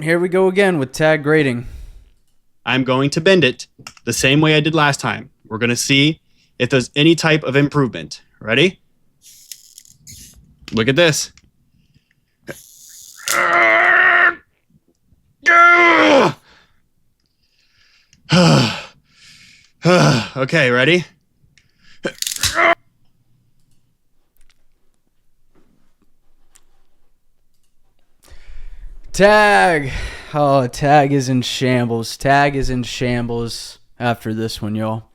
Here we go again with tag grading. I'm going to bend it the same way I did last time. We're going to see if there's any type of improvement. Ready? Look at this. Okay, ready? Tag. Oh, tag is in shambles. Tag is in shambles after this one, y'all.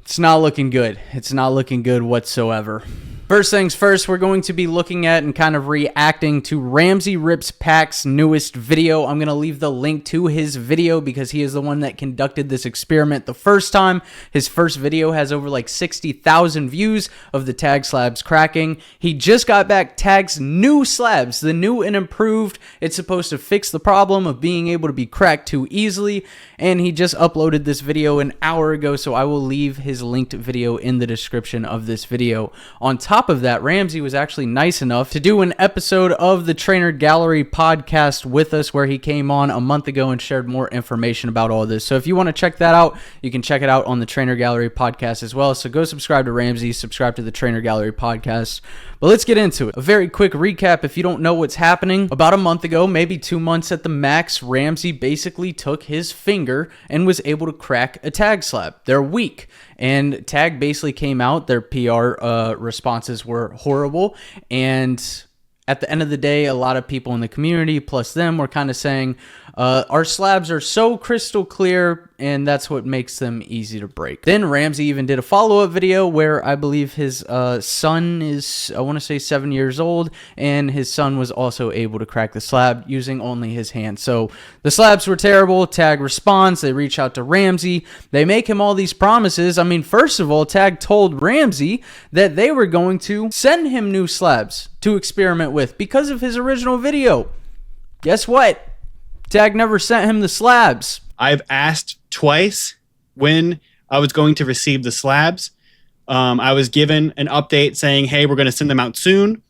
It's not looking good. It's not looking good whatsoever. First things first, we're going to be looking at and kind of reacting to ramseyripspacks' newest video. I'm going to leave the link to his video because he is the one that conducted this experiment the first time. His first video has over like 60,000 views of the tag slabs cracking. He just got back tag's new slabs, the new and improved. It's supposed to fix the problem of being able to be cracked too easily, and he just uploaded this video an hour ago, so I will leave his linked video in the description of this video. On top of that, Ramsey was actually nice enough to do an episode of the Trainer Gallery podcast with us where he came on a month ago and shared more information about all this. So if you want to check that out, you can check it out on the Trainer Gallery podcast as well. So go subscribe to Ramsey, subscribe to the Trainer Gallery podcast. But let's get into it. A very quick recap if you don't know what's happening. About a month ago, maybe 2 months at the max, Ramsey basically took his finger and was able to crack a tag slab. They're weak. And tag basically came out. Their PR responses were horrible. And at the end of the day, a lot of people in the community, plus them, were kind of saying, our slabs are so crystal clear, and that's what makes them easy to break. Then Ramsey even did a follow-up video where I believe his son is, I want to say 7 years old, and his son was also able to crack the slab using only his hand. So the slabs were terrible. Tag responds. They reach out to Ramsey. They make him all these promises. I mean, first of all, Tag told Ramsey that they were going to send him new slabs to experiment with because of his original video. Guess what? Tag never sent him the slabs. I've asked twice when I was going to receive the slabs. I was given an update saying, hey, we're going to send them out soon.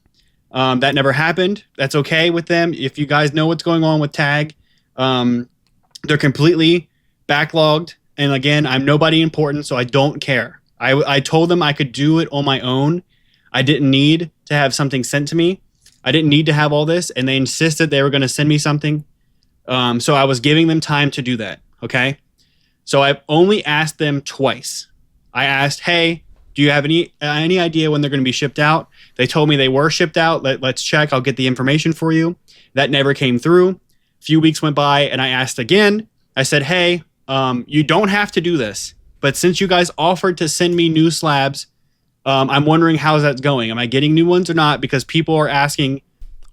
That never happened. That's okay with them. If you guys know what's going on with Tag, they're completely backlogged. And again, I'm nobody important, so I don't care. I told them I could do it on my own. I didn't need to have something sent to me. I didn't need to have all this, and they insisted they were going to send me something. So I was giving them time to do that, okay? So I've only asked them twice. I asked, hey, do you have any idea when they're going to be shipped out? They told me they were shipped out. Let's check. I'll get the information for you. That never came through. A few weeks went by, and I asked again. I said, hey, you don't have to do this, but since you guys offered to send me new slabs, I'm wondering how's that going. Am I getting new ones or not? Because people are asking.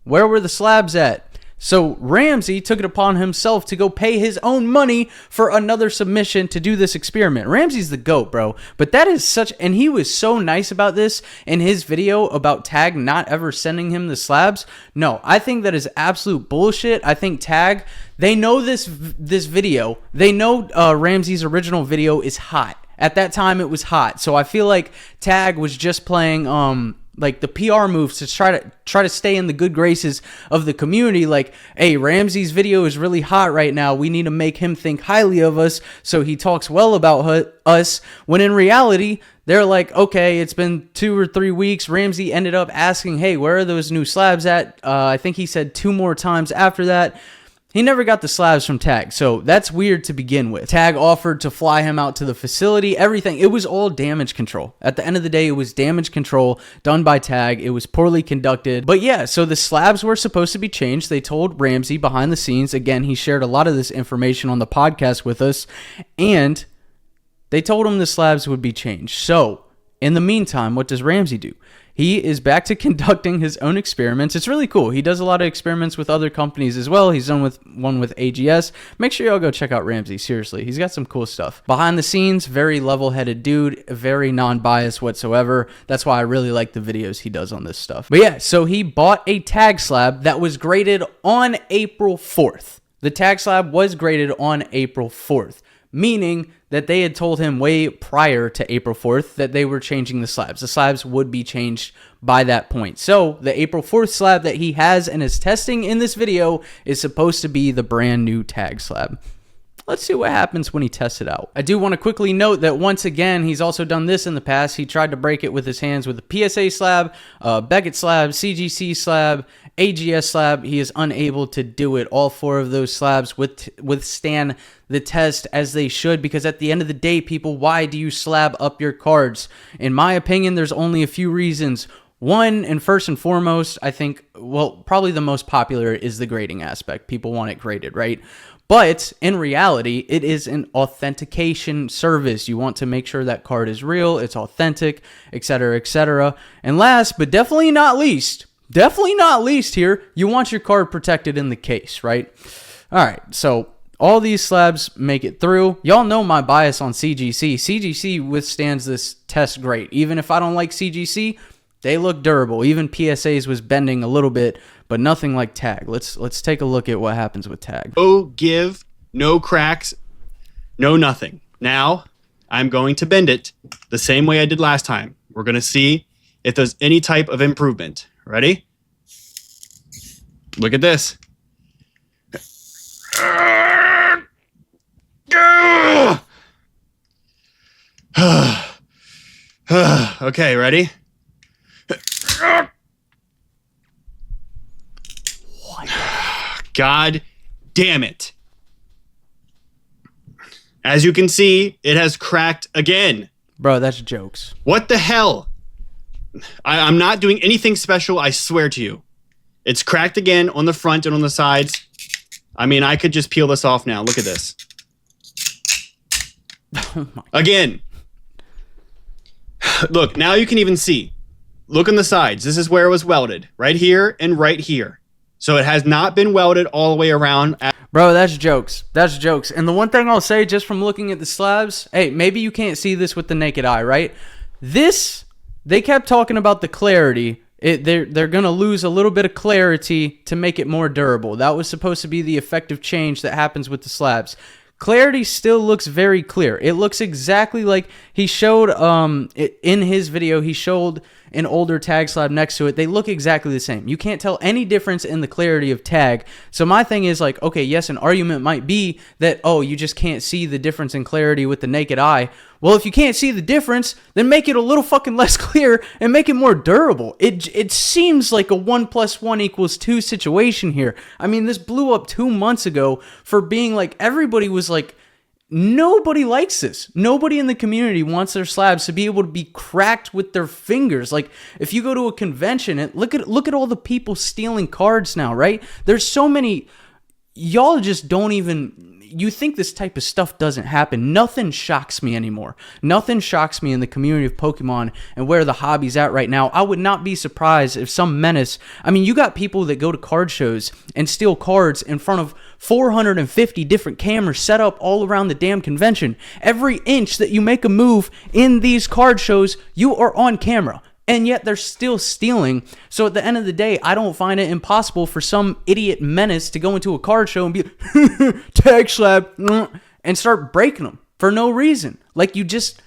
Where were the slabs at? So Ramsey took it upon himself to go pay his own money for another submission to do this experiment. Ramsey's the GOAT, bro. But that is such, and he was so nice about this in his video about Tag not ever sending him the slabs. No, I think that is absolute bullshit. I think Tag, they know this video. They know Ramsey's original video is hot. At that time, it was hot. So I feel like Tag was just playing like the PR moves to try to stay in the good graces of the community. Like, hey, Ramsey's video is really hot right now. We need to make him think highly of us so he talks well about us. When in reality, they're like, okay, it's been 2 or 3 weeks. Ramsey ended up asking, hey, where are those new slabs at? I think he said 2 more times after that. He never got the slabs from Tag, so that's weird to begin with. Tag offered to fly him out to the facility, everything. It was all damage control. At the end of the day, it was damage control done by Tag. It was poorly conducted. But yeah, so the slabs were supposed to be changed. They told Ramsey behind the scenes. Again, he shared a lot of this information on the podcast with us, and they told him the slabs would be changed. So in the meantime, what does Ramsey do? He is back to conducting his own experiments. It's really cool. He does a lot of experiments with other companies as well. He's done one with AGS. Make sure y'all go check out Ramsey. Seriously, he's got some cool stuff. Behind the scenes, very level-headed dude, very non-biased whatsoever. That's why I really like the videos he does on this stuff. But yeah, so he bought a tag slab that was graded on April 4th. The tag slab was graded on April 4th. meaning that they had told him way prior to April 4th that they were changing the slabs. The slabs would be changed by that point. So the April 4th slab that he has and is testing in this video is supposed to be the brand new tag slab. Let's see what happens when he tests it out. I do want to quickly note that once again, he's also done this in the past. He tried to break it with his hands with a PSA slab, Beckett slab, CGC slab, AGS slab. He is unable to do it. All 4 of those slabs withstand the test as they should, because at the end of the day, people, why do you slab up your cards? In my opinion, there's only a few reasons. One, and first and foremost, I think, well, probably the most popular is the grading aspect. People want it graded, right? But in reality, it is an authentication service. You want to make sure that card is real, it's authentic, etc., etc. And last, but definitely not least here, you want your card protected in the case, right? All right, so all these slabs make it through. Y'all know my bias on CGC. CGC withstands this test great. Even if I don't like CGC, they look durable. Even PSA's was bending a little bit, but nothing like tag. Let's take a look at what happens with tag. No give, no cracks, no nothing. Now, I'm going to bend it the same way I did last time. We're going to see if there's any type of improvement. Ready? Look at this. Okay, ready? What? God damn it. As you can see, it has cracked again. Bro, that's jokes. What the hell? I'm not doing anything special, I swear to you. It's cracked again on the front and on the sides. I mean, I could just peel this off now. Look at this. Oh my. Again. Look, now you can even see. Look on the sides. This is where it was welded. Right here and right here. So it has not been welded all the way around. Bro, that's jokes. That's jokes. And the one thing I'll say just from looking at the slabs, hey, maybe you can't see this with the naked eye, right? This, they kept talking about the clarity. They're going to lose a little bit of clarity to make it more durable. That was supposed to be the effective change that happens with the slabs. Clarity still looks very clear. It looks exactly like he showed in his video. He showed an older tag slab next to it. They look exactly the same. You can't tell any difference in the clarity of tag. So my thing is like, okay, yes, an argument might be that, oh, you just can't see the difference in clarity with the naked eye. Well, if you can't see the difference, then make it a little fucking less clear and make it more durable. It seems like a 1 + 1 = 2 situation here. I mean, this blew up 2 months ago for being like, everybody was like, nobody likes this. Nobody in the community wants their slabs to be able to be cracked with their fingers. Like, if you go to a convention and look at all the people stealing cards now, right? There's so many. Y'all just don't even. You think this type of stuff doesn't happen. Nothing shocks me anymore. Nothing shocks me in the community of Pokemon and where the hobby's at right now. I would not be surprised if some menace... I mean, you got people that go to card shows and steal cards in front of 450 different cameras set up all around the damn convention. Every inch that you make a move in these card shows, you are on camera. And yet they're still stealing. So at the end of the day, I don't find it impossible for some idiot menace to go into a card show and be tag slab and start breaking them for no reason. Like, you just...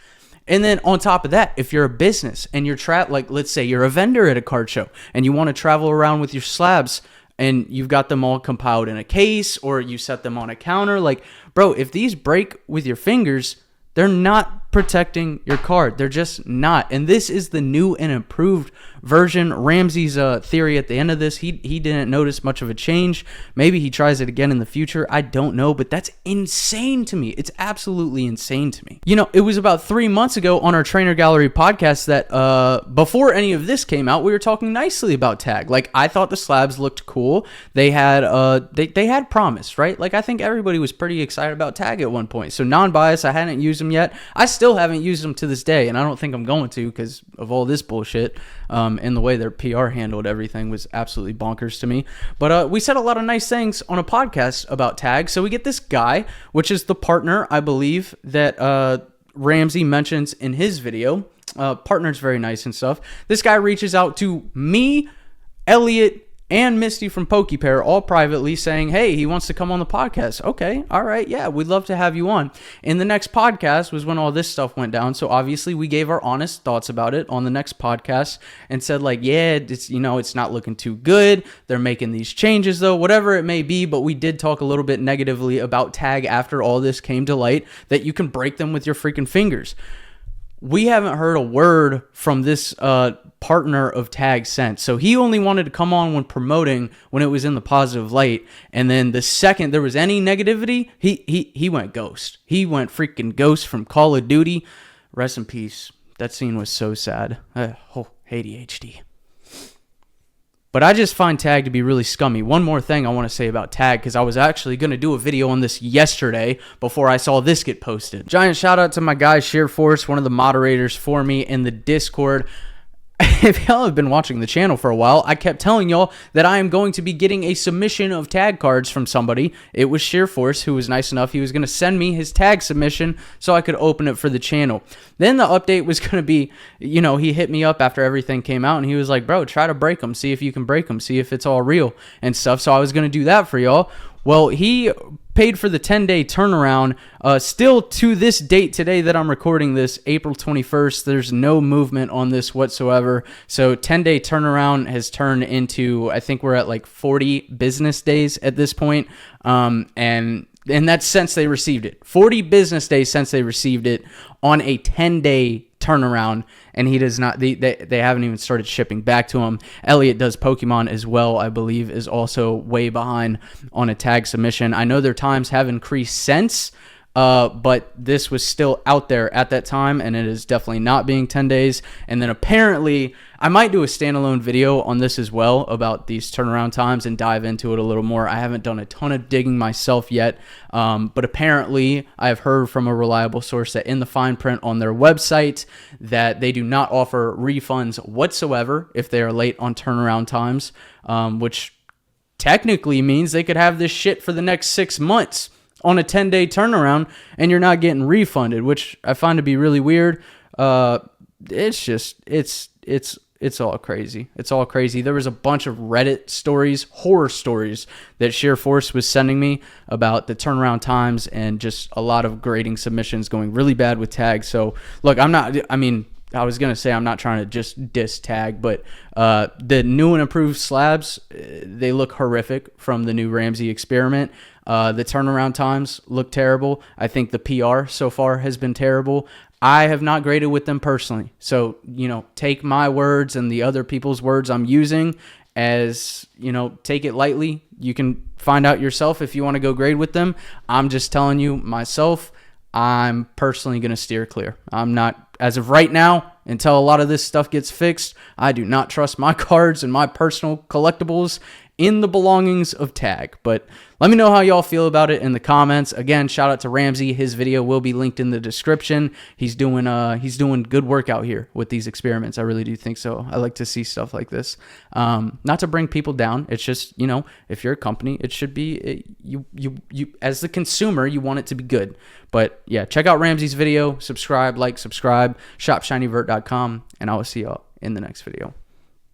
And then on top of that, if you're a business and you're like, let's say you're a vendor at a card show and you want to travel around with your slabs and you've got them all compiled in a case or you set them on a counter, like, bro, if these break with your fingers, they're not protecting your card. They're just not. And this is the new and improved version. Ramsey's theory at the end of this, he didn't notice much of a change. Maybe he tries it again in the future. I don't know, but that's insane to me. It's absolutely insane to me. You know, it was about 3 months ago on our Trainer Gallery podcast that before any of this came out, we were talking nicely about tag. Like, I thought the slabs looked cool. They had they had promise, right? Like, I think everybody was pretty excited about tag at one point. So non-biased, I hadn't used them yet. I still haven't used them to this day, and I don't think I'm going to because of all this bullshit. And the way their PR handled everything was absolutely bonkers to me. But we said a lot of nice things on a podcast about tag. So we get this guy, which is the partner, I believe, that Ramsey mentions in his video. Partner's very nice and stuff. This guy reaches out to me, Elliot, and Misty from PokePair all privately saying, hey, he wants to come on the podcast. Okay, all right, yeah, we'd love to have you on. In the next podcast was when all this stuff went down, so obviously we gave our honest thoughts about it on the next podcast and said, like, yeah, it's, you know, it's not looking too good. They're making these changes, though, whatever it may be, but we did talk a little bit negatively about Tag after all this came to light, that you can break them with your freaking fingers. We haven't heard a word from this partner of Tag since. So he only wanted to come on when promoting, when it was in the positive light. And then the second there was any negativity, he went ghost. He went freaking ghost from Call of Duty. Rest in peace. That scene was so sad. ADHD. But I just find Tag to be really scummy. One more thing I want to say about Tag, because I was actually going to do a video on this yesterday before I saw this get posted. Giant shout out to my guy Sheer Force, one of the moderators for me in the Discord. If y'all have been watching the channel for a while, I kept telling y'all that I am going to be getting a submission of tag cards from somebody. It was Sheer Force, who was nice enough. He was going to send me his tag submission so I could open it for the channel. Then the update was going to be, you know, he hit me up after everything came out, and he was like, bro, try to break them. See if you can break them. See if it's all real and stuff. So I was going to do that for y'all. Well, he paid for the 10-day turnaround. Still to this date today that I'm recording this, April 21st, there's no movement on this whatsoever. So 10-day turnaround has turned into, I think we're at like 40 business days at this point. And that's since they received it. 40 business days since they received it on a 10-day turnaround, and he does not, they haven't even started shipping back to him. Elliot does Pokemon as well, I believe, is also way behind on a tag submission. I know their times have increased since, but this was still out there at that time, and it is definitely not being 10 days. And then apparently, I might do a standalone video on this as well about these turnaround times and dive into it a little more. I haven't done a ton of digging myself yet, but apparently I have heard from a reliable source that in the fine print on their website that they do not offer refunds whatsoever if they are late on turnaround times, which technically means they could have this shit for the next 6 months on a 10-day turnaround and you're not getting refunded, which I find to be really weird. It's just, it's all crazy. It's all crazy. There was a bunch of Reddit stories, horror stories that Sheer Force was sending me about the turnaround times and just a lot of grading submissions going really bad with Tag. So look, I was going to say I'm not trying to just diss Tag, but the new and improved slabs, they look horrific from the new Ramsey experiment. The turnaround times look terrible. I think the PR so far has been terrible. I have not graded with them personally. So, you know, take my words and the other people's words I'm using as, you know, take it lightly. You can find out yourself if you want to go grade with them. I'm just telling you myself, I'm personally going to steer clear. I'm not, as of right now, until a lot of this stuff gets fixed, I do not trust my cards and my personal collectibles in the belongings of Tag. But let me know how y'all feel about it in the comments. Again, shout out to Ramsey. His video will be linked in the description. He's doing good work out here with these experiments. I really do think so. I like to see stuff like this. Not to bring people down. It's just, you know, if you're a company, it should be you as the consumer, you want it to be good. But yeah, check out Ramsey's video. Subscribe, shopshinyvert.com, and I will see y'all in the next video.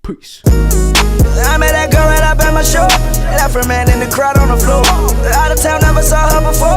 Peace. I met that girl right up at my show. Left her man in the crowd on the floor. Out of town, never saw her before.